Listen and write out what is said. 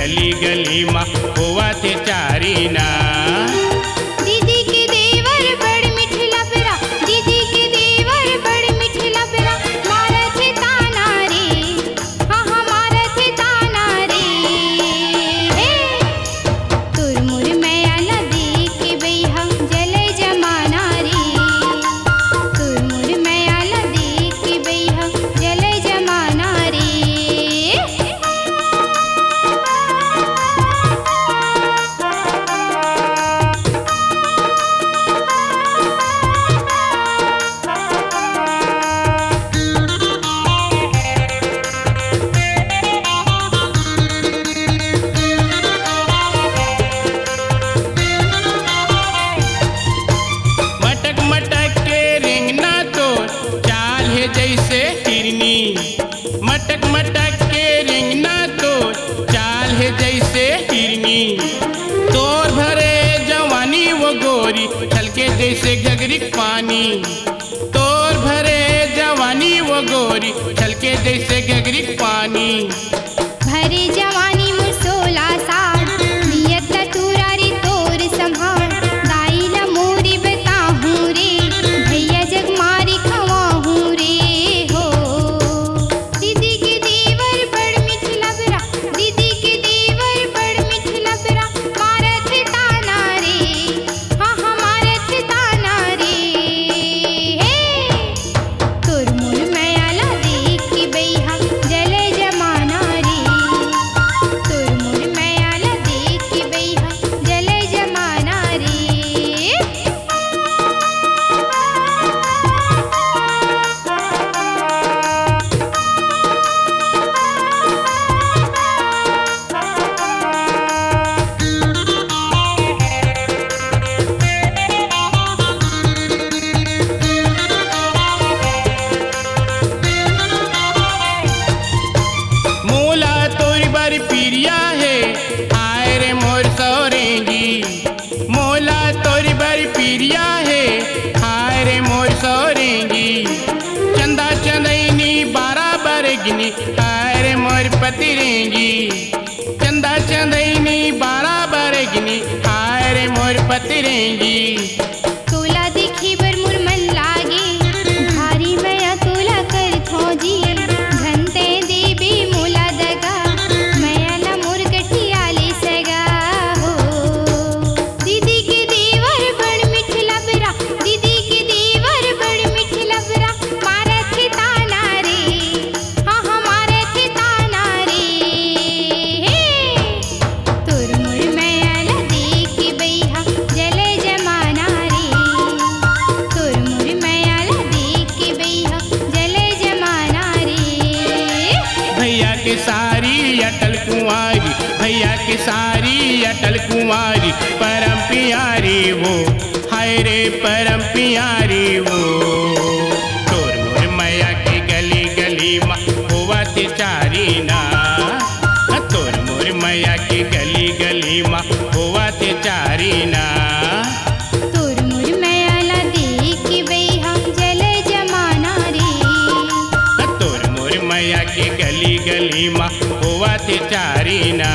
गली गली माँ हुआ थे चारी ना। दीदी के देवर बड़ मीठ लबरा, दीदी के देवर बड़ मीठ लबरा, मारे थे ताना रे, हाँ हाँ मारे थे ताना रे। तुर मुर मैया न देख के बैहा जले जमाना रे, तुर मुर मैया न देख के बैहा जले जमाना रे। मटक मटक के रेंगना तो चाल है जैसे हिरनी, मटक मटक के रेंगना तो चाल है जैसे हिरनी। तोर भरे जवानी वो गोरी छलके जैसे घगरी पानी, तोर भरे जवानी वो गोरी छलके जैसे घगरी पानी। भरे जवानी मुर 16 साल, नियत ला तूरा रे तोर संभाल, दाई ला मोरी बताहूँ रे, भैया जग मारी खवाहूँ रे हो। दीदी के देवर बड़ मीठ लबरा, दीदी के देवर बड़ मीठ लबरा, मारे थे ताना रे, हाँ हाँ मारे थे ताना रे। तुर मुर मैया ला देख के बैहा जले जमाना रे, तुर मुर मैया ला देख के बैहा जले जमाना रे। मोला तोरी बारी पिरिया है आए रे मोर सौरेंगी, मोला तोरी बारी पिरिया है आए रे मोर सौरेंगी। चंदा चंदैनी 12 बरगिनी आए रे मोर पतिरेंगी, चंदा चंदैनी 12 बरगिनी आए रे मोर पतिरेंगी। तोला देखी बर मुर मन लागे, भारी मैया तोला कर खोजी, झनते देबी मोला दगा, मैया ला मोर गठिया ले सगा हो। दीदी के देवर बड़ मीठ लबरा, दीदी के देवर बड़ मीठ लबरा, मारे थे ताना रे, हाँ हाँ मारे थे ताना रे। तुर मुर मैया ला देख के बैहा जले जमाना रे, तुर मुर मैया ला देख के बैहा जले जमाना रे। भैया के सारी अटल कुंवारी, भैया के सारी अटल कुंवारी, परम प्यारी वो हाय रे परम प्यारी वो। तोर मोर मैया की गली गली माँ हुआ थे चारी ना, तोर मोर मैया की गली गली माँ हुआ थे चारी ना। तुर मुर मैया ला देख के बैहा जले जमाना रे, तोर मोर मैया की गली गली माँ हुआ थे चारी ना।